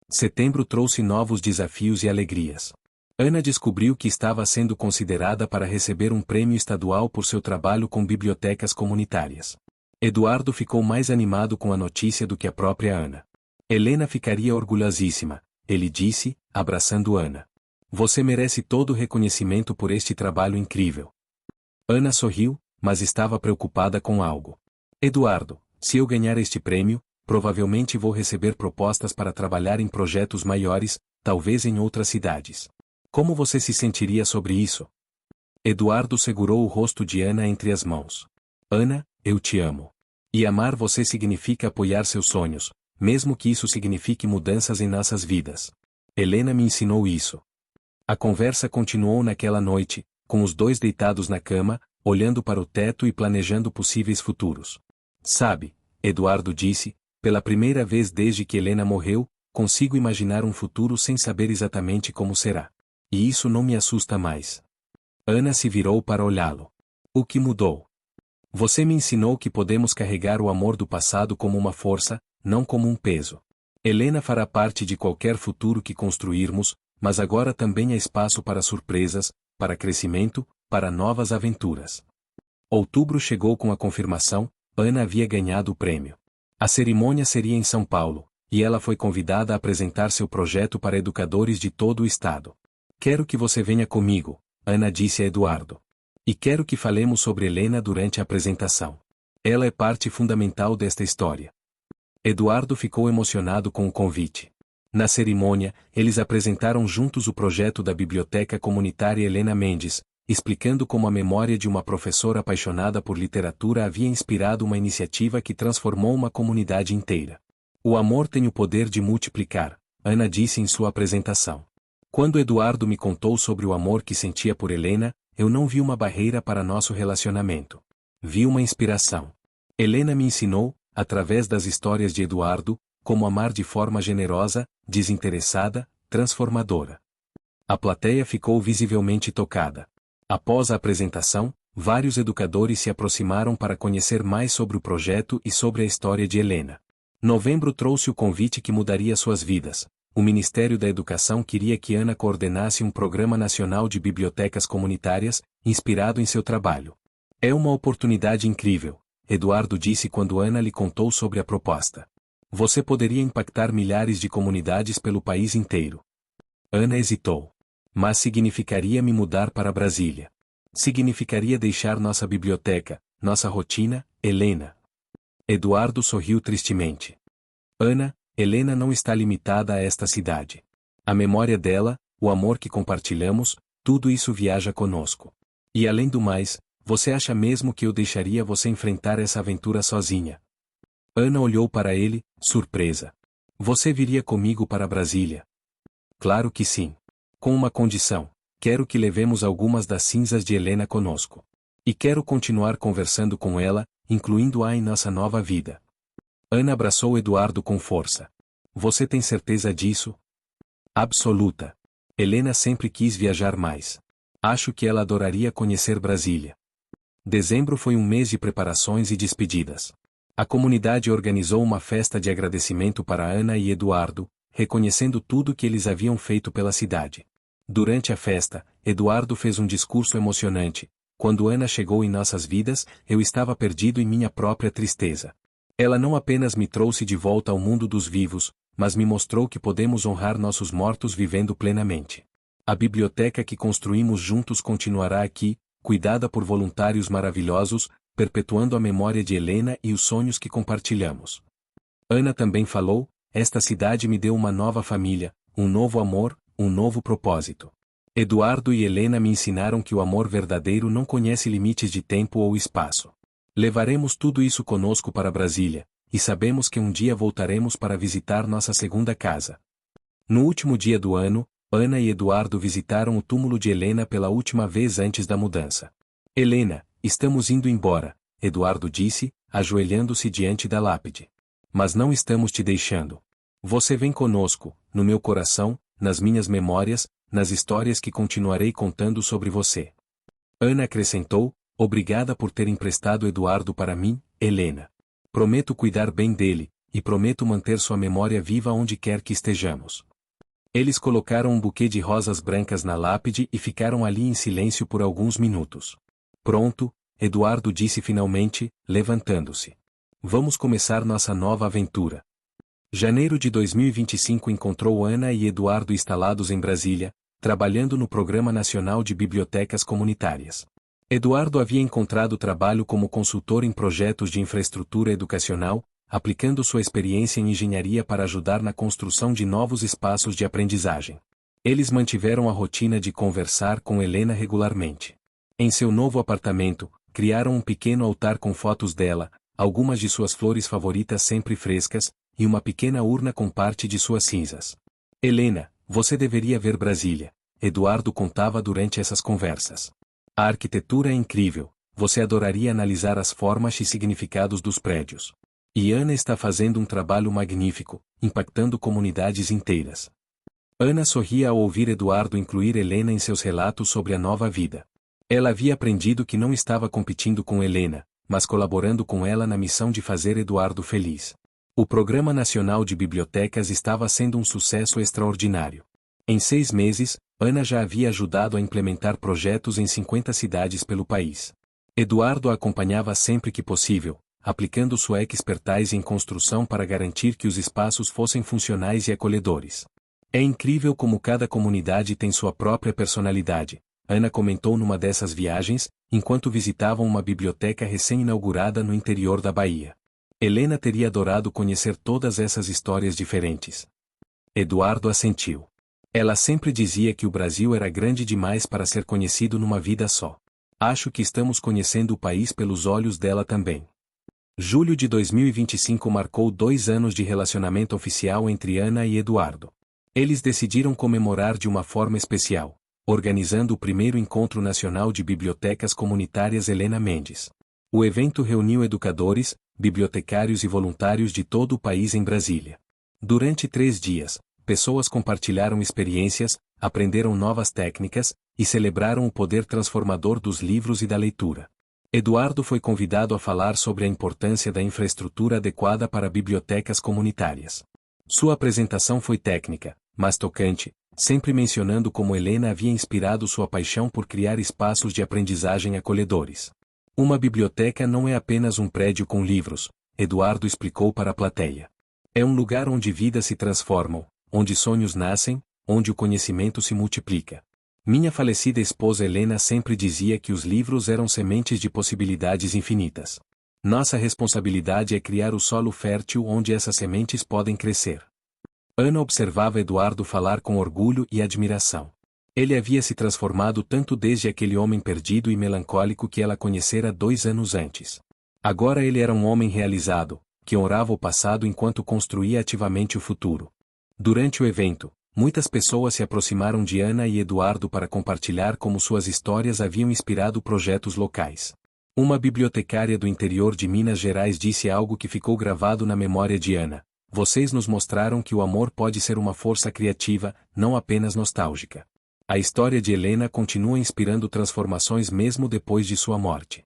Setembro trouxe novos desafios e alegrias. Ana descobriu que estava sendo considerada para receber um prêmio estadual por seu trabalho com bibliotecas comunitárias. Eduardo ficou mais animado com a notícia do que a própria Ana. Helena ficaria orgulhosíssima, ele disse, abraçando Ana. Você merece todo o reconhecimento por este trabalho incrível. Ana sorriu, mas estava preocupada com algo. Eduardo, se eu ganhar este prêmio, provavelmente vou receber propostas para trabalhar em projetos maiores, talvez em outras cidades. Como você se sentiria sobre isso? Eduardo segurou o rosto de Ana entre as mãos. Ana, eu te amo. E amar você significa apoiar seus sonhos, mesmo que isso signifique mudanças em nossas vidas. Helena me ensinou isso. A conversa continuou naquela noite, com os dois deitados na cama, olhando para o teto e planejando possíveis futuros. Sabe, Eduardo disse, pela primeira vez desde que Helena morreu, consigo imaginar um futuro sem saber exatamente como será. E isso não me assusta mais. Ana se virou para olhá-lo. O que mudou? Você me ensinou que podemos carregar o amor do passado como uma força, não como um peso. Helena fará parte de qualquer futuro que construirmos, mas agora também há espaço para surpresas, para crescimento, para novas aventuras. Outubro chegou com a confirmação, Ana havia ganhado o prêmio. A cerimônia seria em São Paulo, e ela foi convidada a apresentar seu projeto para educadores de todo o estado. Quero que você venha comigo, Ana disse a Eduardo. E quero que falemos sobre Helena durante a apresentação. Ela é parte fundamental desta história. Eduardo ficou emocionado com o convite. Na cerimônia, eles apresentaram juntos o projeto da Biblioteca Comunitária Helena Mendes, explicando como a memória de uma professora apaixonada por literatura havia inspirado uma iniciativa que transformou uma comunidade inteira. O amor tem o poder de multiplicar, Ana disse em sua apresentação. Quando Eduardo me contou sobre o amor que sentia por Helena, eu não vi uma barreira para nosso relacionamento. Vi uma inspiração. Helena me ensinou, através das histórias de Eduardo, como amar de forma generosa, desinteressada, transformadora. A plateia ficou visivelmente tocada. Após a apresentação, vários educadores se aproximaram para conhecer mais sobre o projeto e sobre a história de Helena. Novembro trouxe o convite que mudaria suas vidas. O Ministério da Educação queria que Ana coordenasse um programa nacional de bibliotecas comunitárias, inspirado em seu trabalho. É uma oportunidade incrível, Eduardo disse quando Ana lhe contou sobre a proposta. Você poderia impactar milhares de comunidades pelo país inteiro. Ana hesitou. Mas significaria me mudar para Brasília. Significaria deixar nossa biblioteca, nossa rotina, Helena. Eduardo sorriu tristemente. Ana, Helena não está limitada a esta cidade. A memória dela, o amor que compartilhamos, tudo isso viaja conosco. E além do mais, você acha mesmo que eu deixaria você enfrentar essa aventura sozinha? Ana olhou para ele, surpresa. Você viria comigo para Brasília? Claro que sim. Com uma condição. Quero que levemos algumas das cinzas de Helena conosco. E quero continuar conversando com ela, incluindo-a em nossa nova vida. Ana abraçou Eduardo com força. Você tem certeza disso? Absoluta. Helena sempre quis viajar mais. Acho que ela adoraria conhecer Brasília. Dezembro foi um mês de preparações e despedidas. A comunidade organizou uma festa de agradecimento para Ana e Eduardo, reconhecendo tudo que eles haviam feito pela cidade. Durante a festa, Eduardo fez um discurso emocionante, Quando Ana chegou em nossas vidas, eu estava perdido em minha própria tristeza. Ela não apenas me trouxe de volta ao mundo dos vivos, mas me mostrou que podemos honrar nossos mortos vivendo plenamente. A biblioteca que construímos juntos continuará aqui, cuidada por voluntários maravilhosos, perpetuando a memória de Helena e os sonhos que compartilhamos. Ana também falou: esta cidade me deu uma nova família, um novo amor, um novo propósito. Eduardo e Helena me ensinaram que o amor verdadeiro não conhece limites de tempo ou espaço. Levaremos tudo isso conosco para Brasília, e sabemos que um dia voltaremos para visitar nossa segunda casa. No último dia do ano, Ana e Eduardo visitaram o túmulo de Helena pela última vez antes da mudança. Helena, estamos indo embora, Eduardo disse, ajoelhando-se diante da lápide. Mas não estamos te deixando. Você vem conosco, no meu coração, nas minhas memórias, nas histórias que continuarei contando sobre você. Ana acrescentou: obrigada por ter emprestado Eduardo para mim, Helena. Prometo cuidar bem dele, e prometo manter sua memória viva onde quer que estejamos. Eles colocaram um buquê de rosas brancas na lápide e ficaram ali em silêncio por alguns minutos. Pronto, Eduardo disse finalmente, levantando-se. Vamos começar nossa nova aventura. Janeiro de 2025 encontrou Ana e Eduardo instalados em Brasília, trabalhando no Programa Nacional de Bibliotecas Comunitárias. Eduardo havia encontrado trabalho como consultor em projetos de infraestrutura educacional, aplicando sua experiência em engenharia para ajudar na construção de novos espaços de aprendizagem. Eles mantiveram a rotina de conversar com Helena regularmente. Em seu novo apartamento, criaram um pequeno altar com fotos dela, algumas de suas flores favoritas sempre frescas, e uma pequena urna com parte de suas cinzas. Helena, você deveria ver Brasília, Eduardo contava durante essas conversas. A arquitetura é incrível, você adoraria analisar as formas e significados dos prédios. E Ana está fazendo um trabalho magnífico, impactando comunidades inteiras. Ana sorria ao ouvir Eduardo incluir Helena em seus relatos sobre a nova vida. Ela havia aprendido que não estava competindo com Helena, mas colaborando com ela na missão de fazer Eduardo feliz. O Programa Nacional de Bibliotecas estava sendo um sucesso extraordinário. Em 6 meses, Ana já havia ajudado a implementar projetos em 50 cidades pelo país. Eduardo a acompanhava sempre que possível, aplicando sua expertise em construção para garantir que os espaços fossem funcionais e acolhedores. É incrível como cada comunidade tem sua própria personalidade, Ana comentou numa dessas viagens, enquanto visitavam uma biblioteca recém-inaugurada no interior da Bahia. Helena teria adorado conhecer todas essas histórias diferentes. Eduardo assentiu. Ela sempre dizia que o Brasil era grande demais para ser conhecido numa vida só. Acho que estamos conhecendo o país pelos olhos dela também. Julho de 2025 marcou 2 anos de relacionamento oficial entre Ana e Eduardo. Eles decidiram comemorar de uma forma especial, organizando o primeiro Encontro Nacional de Bibliotecas Comunitárias Helena Mendes. O evento reuniu educadores, bibliotecários e voluntários de todo o país em Brasília. Durante 3 dias, pessoas compartilharam experiências, aprenderam novas técnicas, e celebraram o poder transformador dos livros e da leitura. Eduardo foi convidado a falar sobre a importância da infraestrutura adequada para bibliotecas comunitárias. Sua apresentação foi técnica, mas tocante, sempre mencionando como Helena havia inspirado sua paixão por criar espaços de aprendizagem acolhedores. Uma biblioteca não é apenas um prédio com livros, Eduardo explicou para a plateia. É um lugar onde vidas se transformam, onde sonhos nascem, onde o conhecimento se multiplica. Minha falecida esposa Helena sempre dizia que os livros eram sementes de possibilidades infinitas. Nossa responsabilidade é criar o solo fértil onde essas sementes podem crescer. Ana observava Eduardo falar com orgulho e admiração. Ele havia se transformado tanto desde aquele homem perdido e melancólico que ela conhecera 2 anos antes. Agora ele era um homem realizado, que honrava o passado enquanto construía ativamente o futuro. Durante o evento, muitas pessoas se aproximaram de Ana e Eduardo para compartilhar como suas histórias haviam inspirado projetos locais. Uma bibliotecária do interior de Minas Gerais disse algo que ficou gravado na memória de Ana: vocês nos mostraram que o amor pode ser uma força criativa, não apenas nostálgica. A história de Helena continua inspirando transformações mesmo depois de sua morte.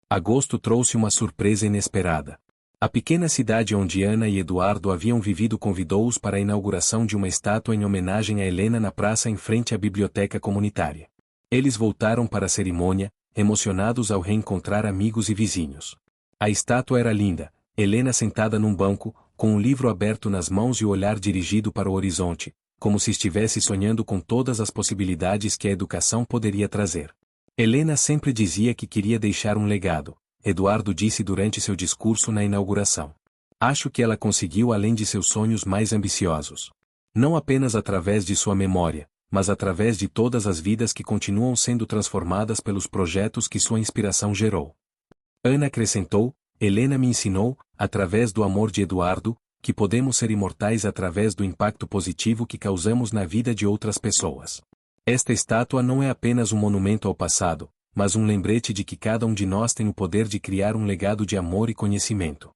Agosto trouxe uma surpresa inesperada. A pequena cidade onde Ana e Eduardo haviam vivido convidou-os para a inauguração de uma estátua em homenagem a Helena na praça em frente à biblioteca comunitária. Eles voltaram para a cerimônia, emocionados ao reencontrar amigos e vizinhos. A estátua era linda, Helena sentada num banco, com um livro aberto nas mãos e o olhar dirigido para o horizonte, como se estivesse sonhando com todas as possibilidades que a educação poderia trazer. Helena sempre dizia que queria deixar um legado, Eduardo disse durante seu discurso na inauguração. Acho que ela conseguiu além de seus sonhos mais ambiciosos. Não apenas através de sua memória, mas através de todas as vidas que continuam sendo transformadas pelos projetos que sua inspiração gerou. Ana acrescentou, Helena me ensinou, através do amor de Eduardo, que podemos ser imortais através do impacto positivo que causamos na vida de outras pessoas. Esta estátua não é apenas um monumento ao passado, mas um lembrete de que cada um de nós tem o poder de criar um legado de amor e conhecimento.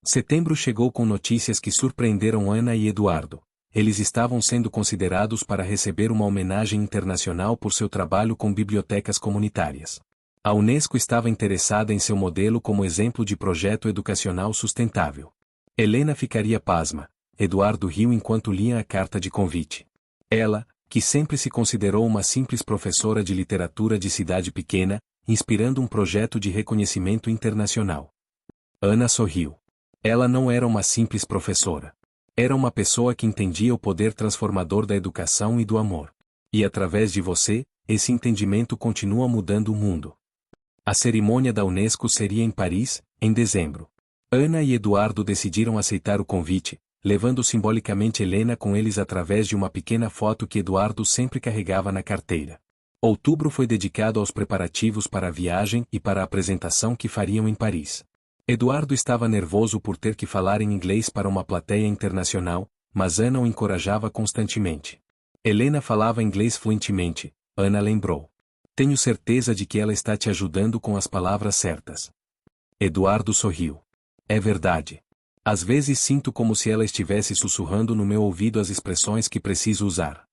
Setembro chegou com notícias que surpreenderam Ana e Eduardo. Eles estavam sendo considerados para receber uma homenagem internacional por seu trabalho com bibliotecas comunitárias. A Unesco estava interessada em seu modelo como exemplo de projeto educacional sustentável. Helena ficaria pasma. Eduardo riu enquanto lia a carta de convite. Ela, que sempre se considerou uma simples professora de literatura de cidade pequena, inspirando um projeto de reconhecimento internacional. Ana sorriu. Ela não era uma simples professora. Era uma pessoa que entendia o poder transformador da educação e do amor. E através de você, esse entendimento continua mudando o mundo. A cerimônia da Unesco seria em Paris, em dezembro. Ana e Eduardo decidiram aceitar o convite, levando simbolicamente Helena com eles através de uma pequena foto que Eduardo sempre carregava na carteira. Outubro foi dedicado aos preparativos para a viagem e para a apresentação que fariam em Paris. Eduardo estava nervoso por ter que falar em inglês para uma plateia internacional, mas Ana o encorajava constantemente. Helena falava inglês fluentemente, Ana lembrou. Tenho certeza de que ela está te ajudando com as palavras certas. Eduardo sorriu. É verdade. Às vezes sinto como se ela estivesse sussurrando no meu ouvido as expressões que preciso usar.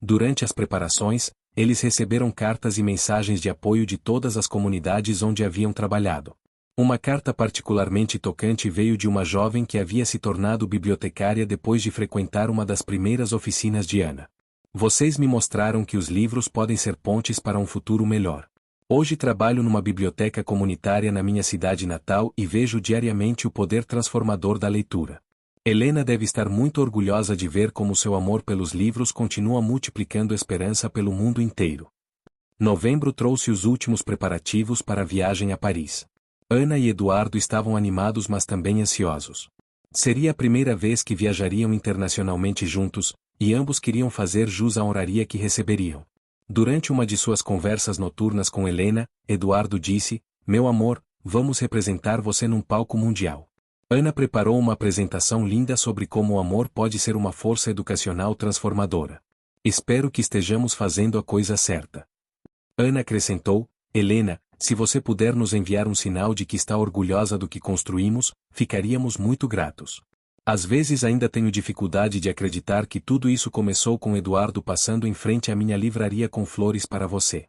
Durante as preparações, eles receberam cartas e mensagens de apoio de todas as comunidades onde haviam trabalhado. Uma carta particularmente tocante veio de uma jovem que havia se tornado bibliotecária depois de frequentar uma das primeiras oficinas de Ana. Vocês me mostraram que os livros podem ser pontes para um futuro melhor. Hoje trabalho numa biblioteca comunitária na minha cidade natal e vejo diariamente o poder transformador da leitura. Helena deve estar muito orgulhosa de ver como seu amor pelos livros continua multiplicando esperança pelo mundo inteiro. Novembro trouxe os últimos preparativos para a viagem a Paris. Ana e Eduardo estavam animados mas também ansiosos. Seria a primeira vez que viajariam internacionalmente juntos, e ambos queriam fazer jus à honraria que receberiam. Durante uma de suas conversas noturnas com Helena, Eduardo disse, meu amor, vamos representar você num palco mundial. Ana preparou uma apresentação linda sobre como o amor pode ser uma força educacional transformadora. Espero que estejamos fazendo a coisa certa. Ana acrescentou, Helena, se você puder nos enviar um sinal de que está orgulhosa do que construímos, ficaríamos muito gratos. Às vezes ainda tenho dificuldade de acreditar que tudo isso começou com Eduardo passando em frente à minha livraria com flores para você.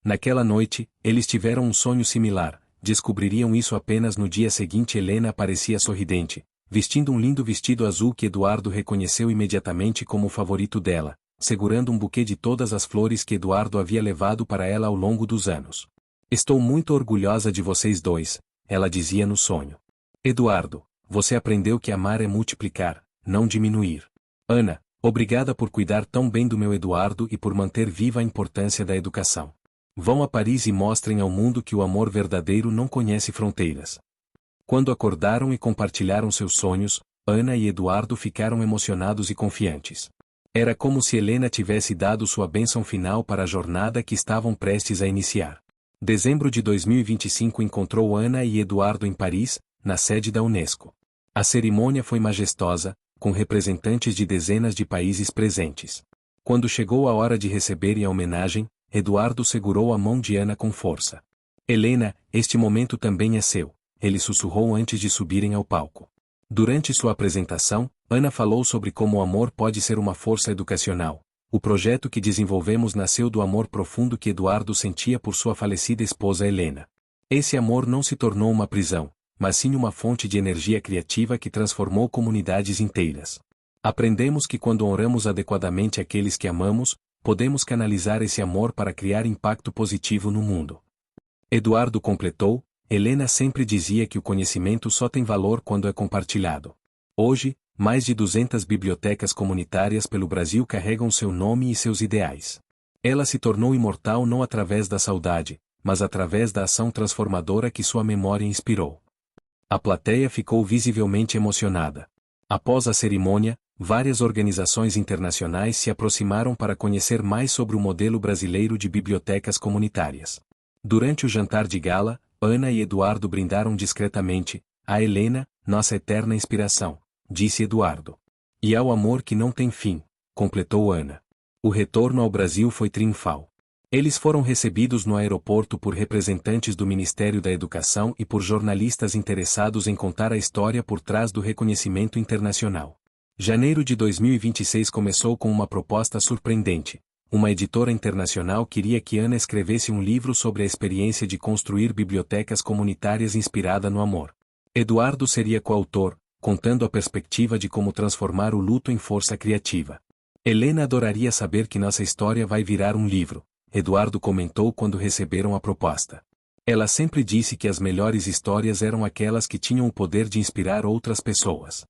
Naquela noite, eles tiveram um sonho similar, descobririam isso apenas no dia seguinte. Helena aparecia sorridente, vestindo um lindo vestido azul que Eduardo reconheceu imediatamente como o favorito dela, segurando um buquê de todas as flores que Eduardo havia levado para ela ao longo dos anos. Estou muito orgulhosa de vocês dois, ela dizia no sonho. Eduardo, você aprendeu que amar é multiplicar, não diminuir. Ana, obrigada por cuidar tão bem do meu Eduardo e por manter viva a importância da educação. Vão a Paris e mostrem ao mundo que o amor verdadeiro não conhece fronteiras. Quando acordaram e compartilharam seus sonhos, Ana e Eduardo ficaram emocionados e confiantes. Era como se Helena tivesse dado sua bênção final para a jornada que estavam prestes a iniciar. Dezembro de 2025 encontrou Ana e Eduardo em Paris, na sede da Unesco. A cerimônia foi majestosa, com representantes de dezenas de países presentes. Quando chegou a hora de receberem a homenagem, Eduardo segurou a mão de Ana com força. Helena, este momento também é seu, ele sussurrou antes de subirem ao palco. Durante sua apresentação, Ana falou sobre como o amor pode ser uma força educacional. O projeto que desenvolvemos nasceu do amor profundo que Eduardo sentia por sua falecida esposa Helena. Esse amor não se tornou uma prisão, mas sim uma fonte de energia criativa que transformou comunidades inteiras. Aprendemos que quando honramos adequadamente aqueles que amamos, podemos canalizar esse amor para criar impacto positivo no mundo. Eduardo completou: Helena sempre dizia que o conhecimento só tem valor quando é compartilhado. Hoje, mais de 200 bibliotecas comunitárias pelo Brasil carregam seu nome e seus ideais. Ela se tornou imortal não através da saudade, mas através da ação transformadora que sua memória inspirou. A plateia ficou visivelmente emocionada. Após a cerimônia, várias organizações internacionais se aproximaram para conhecer mais sobre o modelo brasileiro de bibliotecas comunitárias. Durante o jantar de gala, Ana e Eduardo brindaram discretamente: a Helena, nossa eterna inspiração, disse Eduardo. E ao amor que não tem fim, completou Ana. O retorno ao Brasil foi triunfal. Eles foram recebidos no aeroporto por representantes do Ministério da Educação e por jornalistas interessados em contar a história por trás do reconhecimento internacional. Janeiro de 2026 começou com uma proposta surpreendente. Uma editora internacional queria que Ana escrevesse um livro sobre a experiência de construir bibliotecas comunitárias inspirada no amor. Eduardo seria coautor, contando a perspectiva de como transformar o luto em força criativa. Helena adoraria saber que nossa história vai virar um livro, Eduardo comentou quando receberam a proposta. Ela sempre disse que as melhores histórias eram aquelas que tinham o poder de inspirar outras pessoas.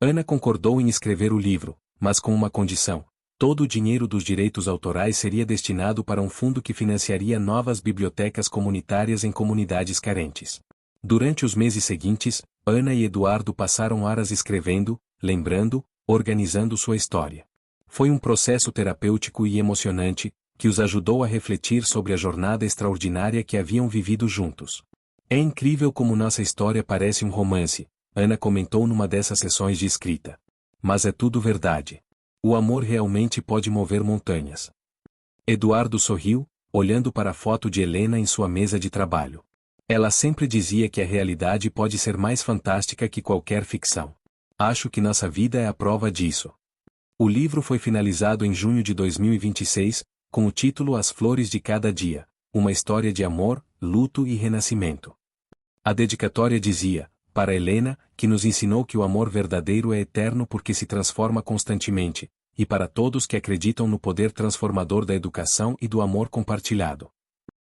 Ana concordou em escrever o livro, mas com uma condição: todo o dinheiro dos direitos autorais seria destinado para um fundo que financiaria novas bibliotecas comunitárias em comunidades carentes. Durante os meses seguintes, Ana e Eduardo passaram horas escrevendo, lembrando, organizando sua história. Foi um processo terapêutico e emocionante, que os ajudou a refletir sobre a jornada extraordinária que haviam vivido juntos. É incrível como nossa história parece um romance, Ana comentou numa dessas sessões de escrita. Mas é tudo verdade. O amor realmente pode mover montanhas. Eduardo sorriu, olhando para a foto de Helena em sua mesa de trabalho. Ela sempre dizia que a realidade pode ser mais fantástica que qualquer ficção. Acho que nossa vida é a prova disso. O livro foi finalizado em junho de 2026, com o título As Flores de Cada Dia, uma história de amor, luto e renascimento. A dedicatória dizia: para Helena, que nos ensinou que o amor verdadeiro é eterno porque se transforma constantemente, e para todos que acreditam no poder transformador da educação e do amor compartilhado.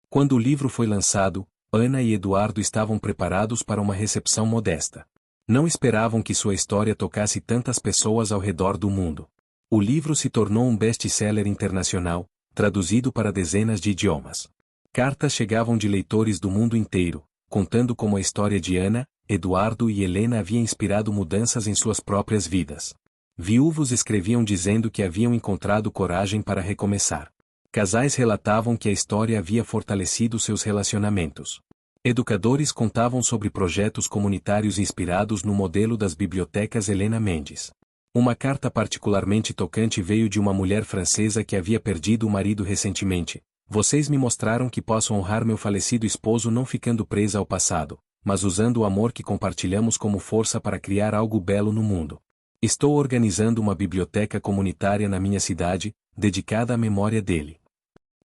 Quando o livro foi lançado, Ana e Eduardo estavam preparados para uma recepção modesta. Não esperavam que sua história tocasse tantas pessoas ao redor do mundo. O livro se tornou um best-seller internacional, traduzido para dezenas de idiomas. Cartas chegavam de leitores do mundo inteiro, contando como a história de Ana, Eduardo e Helena havia inspirado mudanças em suas próprias vidas. Viúvos escreviam dizendo que haviam encontrado coragem para recomeçar. Casais relatavam que a história havia fortalecido seus relacionamentos. Educadores contavam sobre projetos comunitários inspirados no modelo das bibliotecas Helena Mendes. Uma carta particularmente tocante veio de uma mulher francesa que havia perdido o marido recentemente. Vocês me mostraram que posso honrar meu falecido esposo não ficando presa ao passado, mas usando o amor que compartilhamos como força para criar algo belo no mundo. Estou organizando uma biblioteca comunitária na minha cidade, dedicada à memória dele.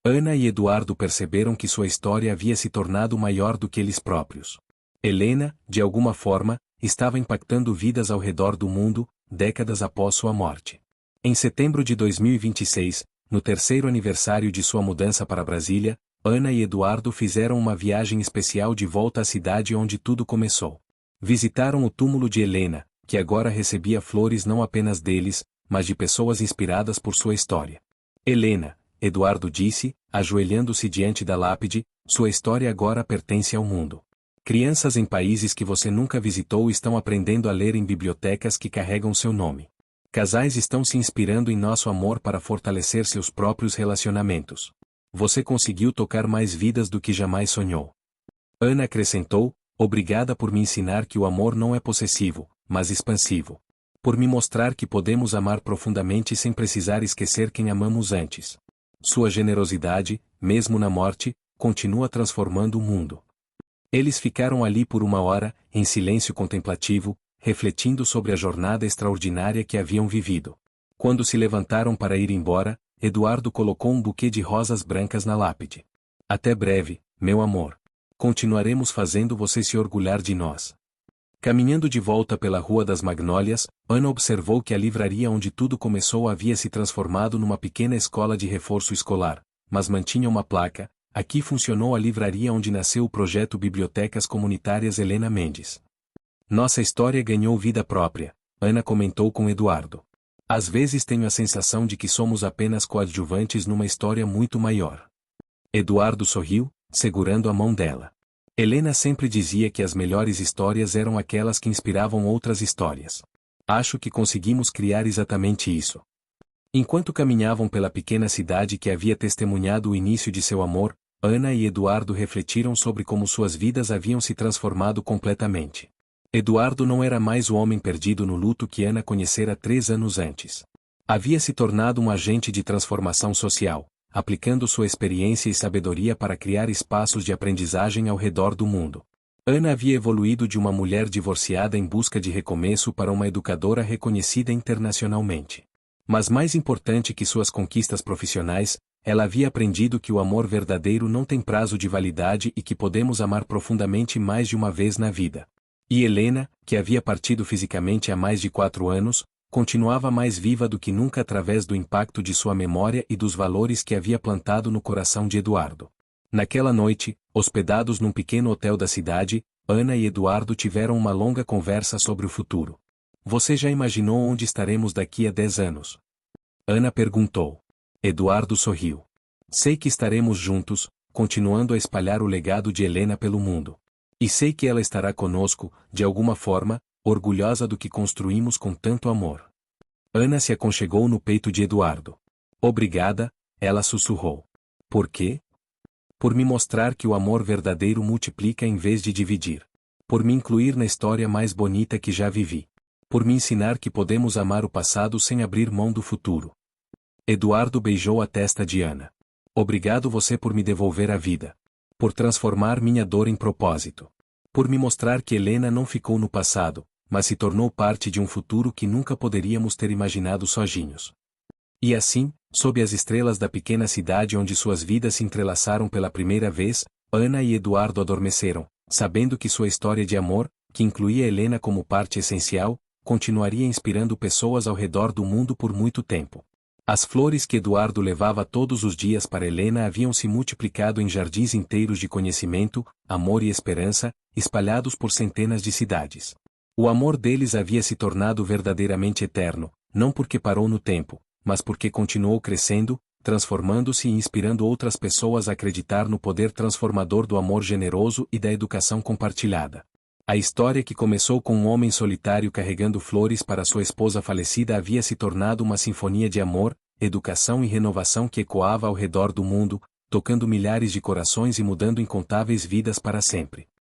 Ana e Eduardo perceberam que sua história havia se tornado maior do que eles próprios. Helena, de alguma forma, estava impactando vidas ao redor do mundo, décadas após sua morte. Em setembro de 2026, no terceiro aniversário de sua mudança para Brasília, Ana e Eduardo fizeram uma viagem especial de volta à cidade onde tudo começou. Visitaram o túmulo de Helena, que agora recebia flores não apenas deles, mas de pessoas inspiradas por sua história. Helena, Eduardo disse, ajoelhando-se diante da lápide, sua história agora pertence ao mundo. Crianças em países que você nunca visitou estão aprendendo a ler em bibliotecas que carregam seu nome. Casais estão se inspirando em nosso amor para fortalecer seus próprios relacionamentos. Você conseguiu tocar mais vidas do que jamais sonhou. Ana acrescentou: obrigada por me ensinar que o amor não é possessivo, mas expansivo. Por me mostrar que podemos amar profundamente sem precisar esquecer quem amamos antes. Sua generosidade, mesmo na morte, continua transformando o mundo. Eles ficaram ali por uma hora, em silêncio contemplativo, refletindo sobre a jornada extraordinária que haviam vivido. Quando se levantaram para ir embora, Eduardo colocou um buquê de rosas brancas na lápide. Até breve, meu amor. Continuaremos fazendo você se orgulhar de nós. Caminhando de volta pela Rua das Magnólias, Ana observou que a livraria onde tudo começou havia se transformado numa pequena escola de reforço escolar, mas mantinha uma placa: Aqui funcionou a livraria onde nasceu o projeto Bibliotecas Comunitárias Helena Mendes. Nossa história ganhou vida própria, Ana comentou com Eduardo. Às vezes tenho a sensação de que somos apenas coadjuvantes numa história muito maior. Eduardo sorriu, segurando a mão dela. Helena sempre dizia que as melhores histórias eram aquelas que inspiravam outras histórias. Acho que conseguimos criar exatamente isso. Enquanto caminhavam pela pequena cidade que havia testemunhado o início de seu amor, Ana e Eduardo refletiram sobre como suas vidas haviam se transformado completamente. Eduardo não era mais o homem perdido no luto que Ana conhecera 3 anos antes. Havia se tornado um agente de transformação social, aplicando sua experiência e sabedoria para criar espaços de aprendizagem ao redor do mundo. Ana havia evoluído de uma mulher divorciada em busca de recomeço para uma educadora reconhecida internacionalmente. Mas mais importante que suas conquistas profissionais, ela havia aprendido que o amor verdadeiro não tem prazo de validade e que podemos amar profundamente mais de uma vez na vida. E Helena, que havia partido fisicamente há mais de 4 anos, continuava mais viva do que nunca através do impacto de sua memória e dos valores que havia plantado no coração de Eduardo. Naquela noite, hospedados num pequeno hotel da cidade, Ana e Eduardo tiveram uma longa conversa sobre o futuro. Você já imaginou onde estaremos daqui a 10 anos? Ana perguntou. Eduardo sorriu. Sei que estaremos juntos, continuando a espalhar o legado de Helena pelo mundo. E sei que ela estará conosco, de alguma forma, orgulhosa do que construímos com tanto amor. Ana se aconchegou no peito de Eduardo. Obrigada, ela sussurrou. Por quê? Por me mostrar que o amor verdadeiro multiplica em vez de dividir. Por me incluir na história mais bonita que já vivi. Por me ensinar que podemos amar o passado sem abrir mão do futuro. Eduardo beijou a testa de Ana. Obrigado você por me devolver a vida. Por transformar minha dor em propósito. Por me mostrar que Helena não ficou no passado, mas se tornou parte de um futuro que nunca poderíamos ter imaginado sozinhos. E assim, sob as estrelas da pequena cidade onde suas vidas se entrelaçaram pela primeira vez, Ana e Eduardo adormeceram, sabendo que sua história de amor, que incluía Helena como parte essencial, continuaria inspirando pessoas ao redor do mundo por muito tempo. As flores que Eduardo levava todos os dias para Helena haviam se multiplicado em jardins inteiros de conhecimento, amor e esperança, espalhados por centenas de cidades. O amor deles havia se tornado verdadeiramente eterno, não porque parou no tempo, mas porque continuou crescendo, transformando-se e inspirando outras pessoas a acreditar no poder transformador do amor generoso e da educação compartilhada. A história que começou com um homem solitário carregando flores para sua esposa falecida havia se tornado uma sinfonia de amor, educação e renovação que ecoava ao redor do mundo, tocando milhares de corações e mudando incontáveis vidas para sempre.